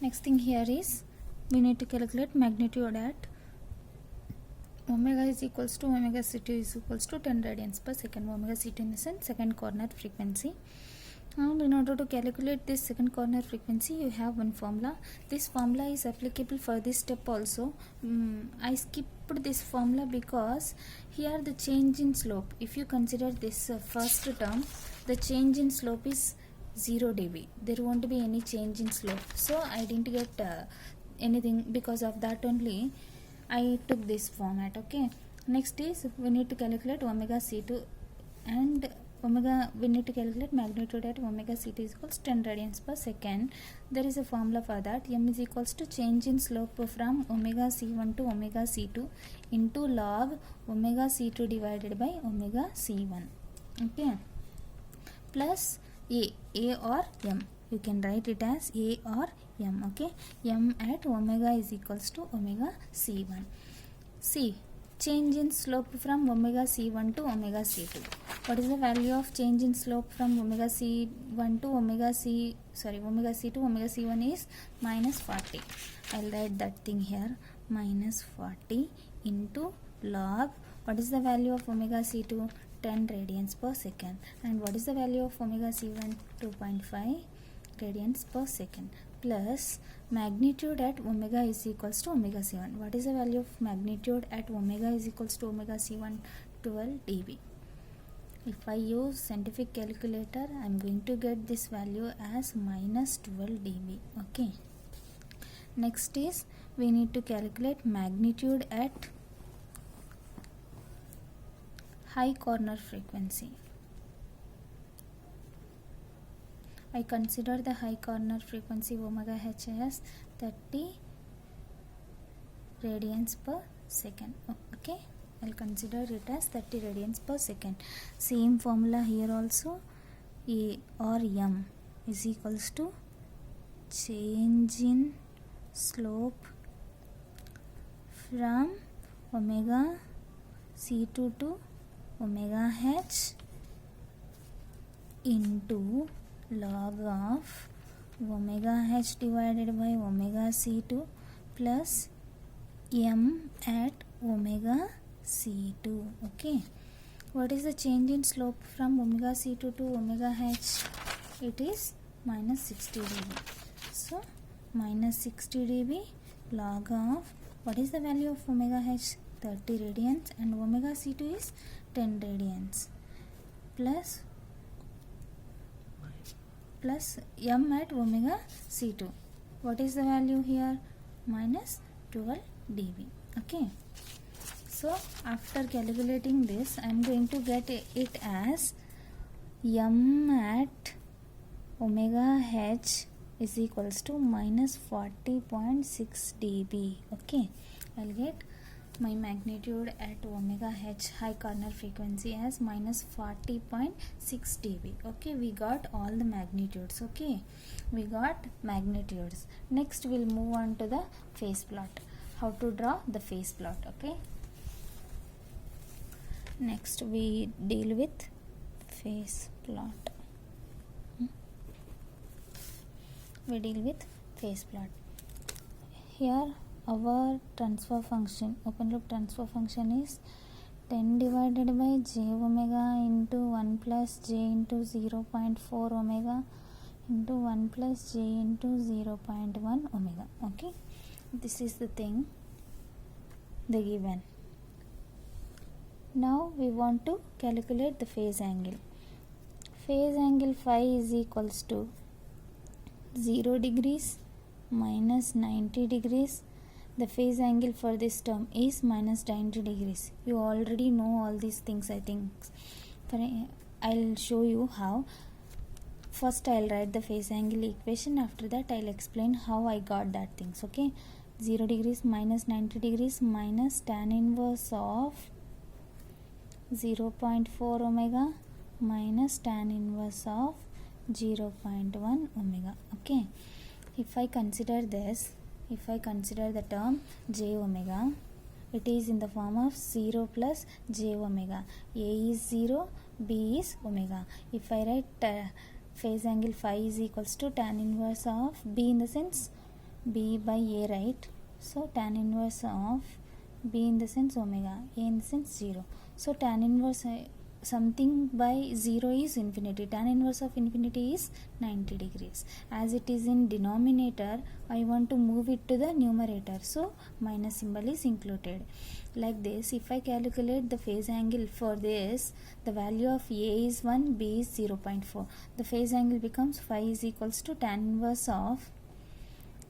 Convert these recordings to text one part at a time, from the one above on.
Next thing here is we need to calculate magnitude at omega is equals to omega c2 is equals to 10 radians per second. Omega c2 in the sense second corner frequency. And in order to calculate this second corner frequency, you have one formula. This formula is applicable for this step also. I skipped this formula because here the change in slope, if you consider this first term, the change in slope is 0 dB. There won't be any change in slope. So I didn't get anything. Because of that only I took this format. Okay. Next is we need to calculate omega c2 and we need to calculate magnitude at omega c2 is equals 10 radians per second. There is a formula for that. M is equals to change in slope from omega c1 to omega c2 into log omega c2 divided by omega c1. Okay. Plus a or m. You can write it as a or m. Okay. M at omega is equals to omega c1. C. Change in slope from omega c1 to omega c2. What is the value of change in slope from omega c1 to omega c to omega c1 is minus 40. I'll write that thing here, minus 40 into log, what is the value of omega c2? 10 radians per second. And what is the value of omega c1? 2.5 radians per second, plus magnitude at omega is equals to omega c1. What is the value of magnitude at omega is equals to omega c1? 12 dB. If I use scientific calculator, I am going to get this value as minus 12 dB. Okay. Next is we need to calculate magnitude at high corner frequency. I consider the high corner frequency omega h as 30 radians per second. Okay. I'll consider it as 30 radians per second. Same formula here also. A or m is equals to change in slope from omega c2 to omega h into log of omega h divided by omega c2 plus m at omega c2. Okay. What is the change in slope from omega c2 to omega h? It is minus 60 dB. So minus 60 dB log of, what is the value of omega h? 30 radians and omega c2 is 10 radians plus m at omega c2. What is the value here? Minus 12 dB. Okay. So after calculating this, I am going to get it as m at omega h is equals to minus 40.6 dB. Okay. I'll get my magnitude at omega h high corner frequency as minus 40.6 dB. Okay, we got all the magnitudes. Okay, we got magnitudes. Next we'll move on to the phase plot. How to draw the phase plot. Okay, next we deal with phase plot. We deal with phase plot. Here our transfer function, open loop transfer function is 10 divided by j omega into 1 plus j into 0.4 omega into 1 plus j into 0.1 omega. Okay, this is the thing they given. Now we want to calculate the phase angle. Phase angle phi is equals to 0 degrees minus 90 degrees. The phase angle for this term is minus 90 degrees. You already know all these things, I think. I'll show you how. First I'll write the phase angle equation. After that I'll explain how I got that things. Okay, 0 degrees minus 90 degrees minus tan inverse of 0.4 omega minus tan inverse of 0.1 omega. Okay, if I consider this, if I consider the term j omega, it is in the form of 0 plus j omega. A is 0, B is omega. If I write phase angle phi is equals to tan inverse of B in the sense b by a, right? So tan inverse of b in the sense omega, a in the sense 0. So tan inverse something by 0 is infinity. Tan inverse of infinity is 90 degrees. As it is in denominator, I want to move it to the numerator, so minus symbol is included. Like this, if I calculate the phase angle for this, the value of a is 1, b is 0.4. The phase angle becomes phi is equals to tan inverse of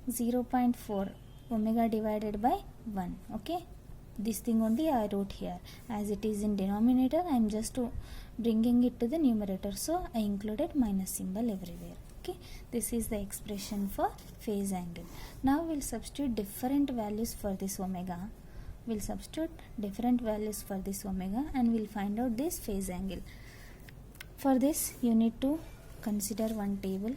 0.4 omega divided by 1. Okay, this thing only I wrote here. As it is in denominator, I am just bringing it to the numerator, so I included minus symbol everywhere. Okay, this is the expression for phase angle. Now we'll substitute different values for this omega. We'll substitute different values for this omega and we'll find out this phase angle. For this, you need to consider one table.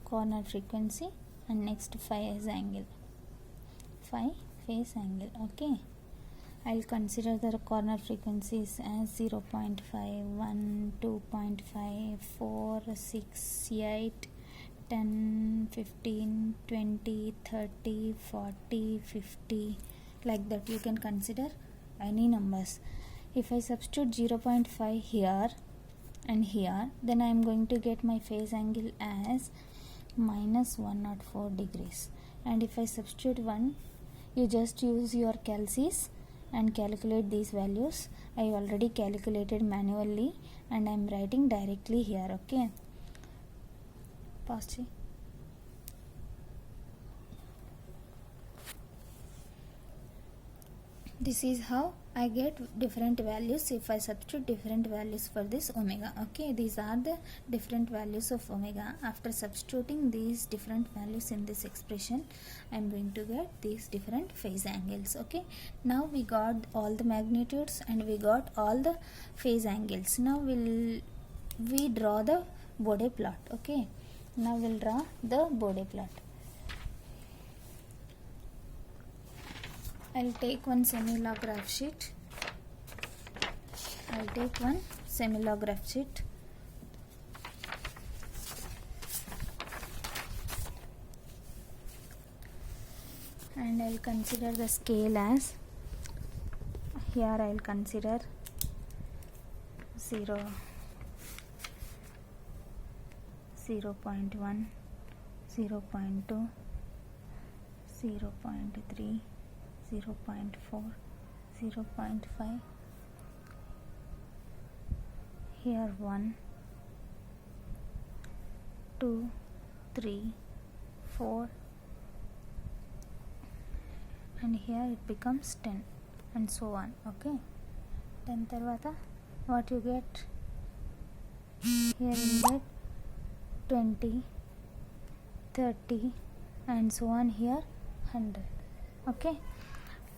Corner frequency and next phase angle. Phase angle. Okay, I'll consider the corner frequencies as 0.5, 1, 2.5, 4, 6, 8, 10, 15, 20, 30, 40, 50, like that. You can consider any numbers. If I substitute 0.5 here and here, then I am going to get my phase angle as minus 104 degrees. And if I substitute 1, you just use your calcs and calculate these values. I already calculated manually and I am writing directly here. Okay, pause. This is how I get different values if I substitute different values for this omega. Okay, these are the different values of omega. After substituting these different values in this expression, I am going to get these different phase angles. Okay, now we got all the magnitudes and we got all the phase angles. Now we draw the Bode plot. Okay, now we'll draw the Bode plot. I'll take one semi-log graph sheet. And I'll consider the scale as, here I'll consider 0, 0.1, 0.2, 0.3, 0.4, 0.5, here 1, 2, 3, 4, and here it becomes 10 and so on. Okay, then tarvata what you get, here you get 20, 30 and so on, here 100. Okay,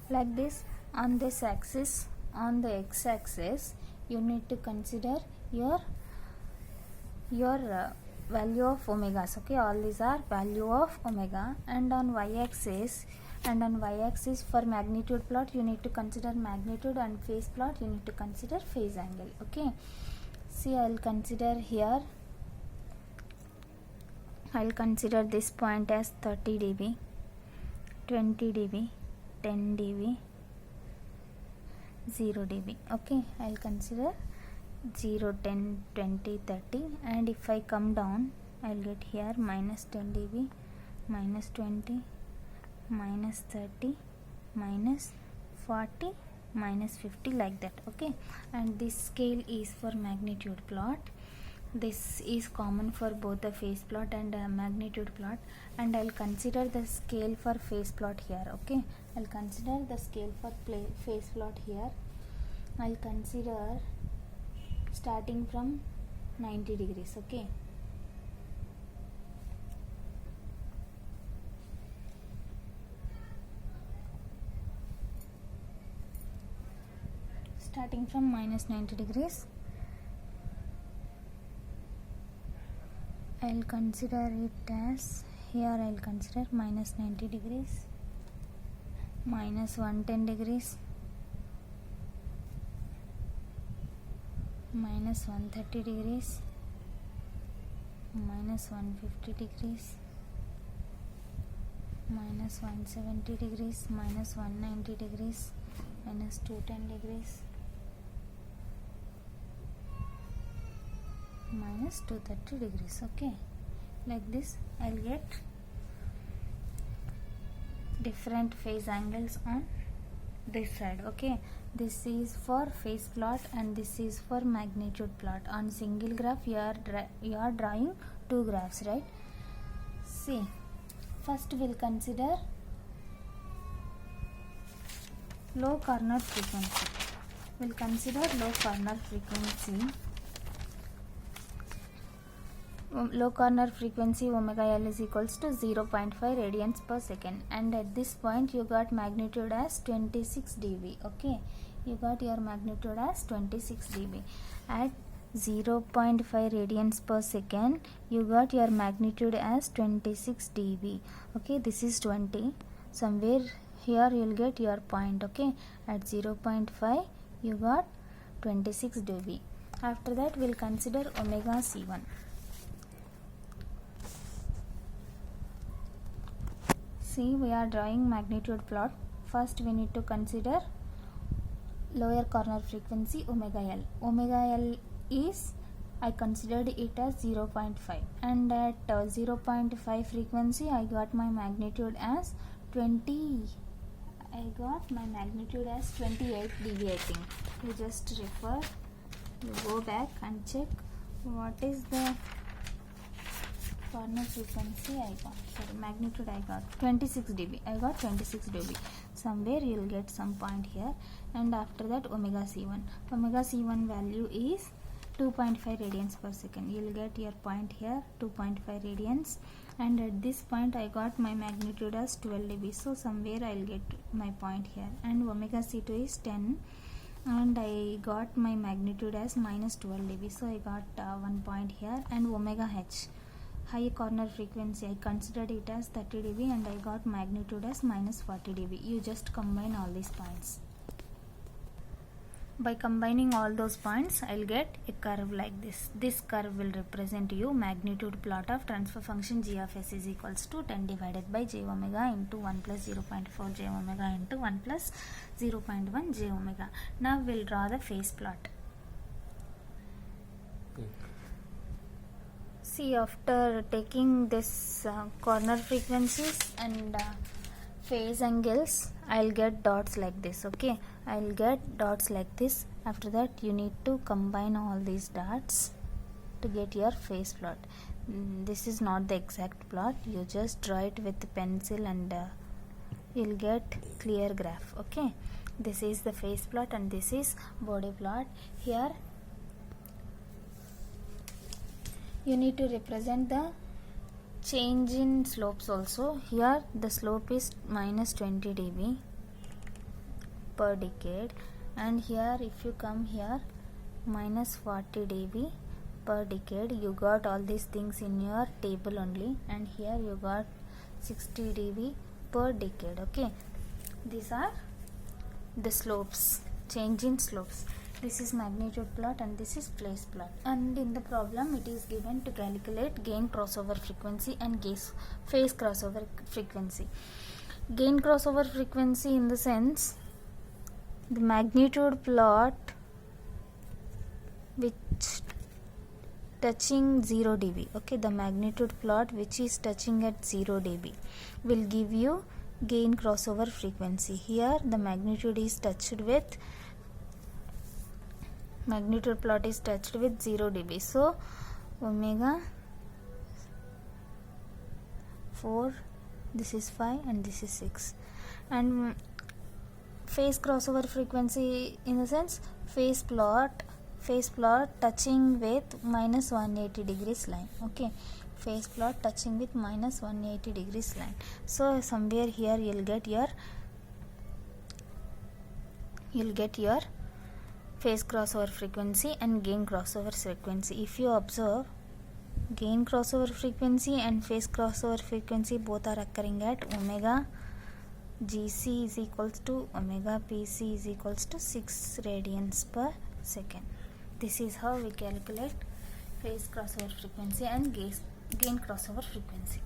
like this. On this axis, on the x-axis, you need to consider your value of omegas. Okay, all these are value of omega. And on y-axis, for magnitude plot, you need to consider magnitude, and phase plot you need to consider phase angle. Okay, see, I'll consider here, I'll consider this point as 30 dB, 20 dB, 10 dB, 0 dB. Okay, I'll consider 0, 10, 20, 30, and if I come down, I'll get here minus 10 dB, minus 20, minus 30, minus 40, minus 50, like that. Okay, and this scale is for magnitude plot. This is common for both the phase plot and magnitude plot, and I'll consider the scale for phase plot here. Okay, I'll consider the scale for phase plot here. I'll consider starting from 90 degrees. Okay, starting from minus 90 degrees, I'll consider it as, here I'll consider minus 90 degrees, minus 110 degrees, minus 130 degrees, minus 150 degrees, minus 170 degrees, minus 190 degrees, minus 210 degrees, minus 230 degrees. Okay, like this I'll get different phase angles on this side. Okay, this is for phase plot and this is for magnitude plot. On single graph you are drawing two graphs, right? See, first we'll consider low corner frequency. We'll consider low corner frequency. Low corner frequency omega L is equals to 0.5 radians per second, and at this point you got magnitude as 26 dB. Okay, you got your magnitude as 26 dB. At 0.5 radians per second you got your magnitude as 26 dB. Okay, this is 20. Somewhere here you'll get your point. Okay, at 0.5 you got 26 dB. After that we'll consider omega C1. See, we are drawing magnitude plot. First we need to consider lower corner frequency omega L. Omega L is, I considered it as 0.5, and at 0.5 frequency I got my magnitude as 20. I got my magnitude as 28 dB. I think you just refer, you go back and check what is the corner frequency I got, sorry, magnitude I got 26 dB. I got 26 dB. Somewhere you will get some point here, and after that omega C1. Omega C1 value is 2.5 radians per second. You will get your point here, 2.5 radians, and at this point I got my magnitude as 12 dB. So somewhere I will get my point here, and omega C2 is 10, and I got my magnitude as minus 12 dB. So I got one point here, and omega H, high corner frequency, I considered it as 30 dB and I got magnitude as minus 40 dB. You just combine all these points. By combining all those points, I'll get a curve like this. This curve will represent you magnitude plot of transfer function g of s is equals to 10 divided by j omega into 1 plus 0.4 j omega into 1 plus 0.1 j omega. Now we'll draw the phase plot. See, after taking this corner frequencies and phase angles, I'll get dots like this. Okay, I'll get dots like this. After that you need to combine all these dots to get your phase plot. This is not the exact plot, you just draw it with the pencil and you'll get clear graph. Okay, this is the phase plot and this is body plot. Here you need to represent the change in slopes also. Here the slope is minus 20 dB per decade, and here if you come here minus 40 dB per decade. You got all these things in your table only, and here you got 60 dB per decade. Okay, these are the slopes, change in slopes. This is magnitude plot and this is phase plot, and in the problem it is given to calculate gain crossover frequency and phase crossover frequency. Gain crossover frequency in the sense the magnitude plot which touching 0 dB. Okay, the magnitude plot which is touching at 0 dB will give you gain crossover frequency. Here the magnitude is touched with, magnitude plot is touched with 0 dB. So omega 4, this is 5 and this is 6. And phase crossover frequency in the sense phase plot touching with minus 180 degrees line. Okay, phase plot touching with minus 180 degrees line. So somewhere here you'll get your phase crossover frequency and gain crossover frequency. If you observe, gain crossover frequency and phase crossover frequency both are occurring at omega GC is equals to omega PC is equals to 6 radians per second. This is how we calculate phase crossover frequency and gain crossover frequency.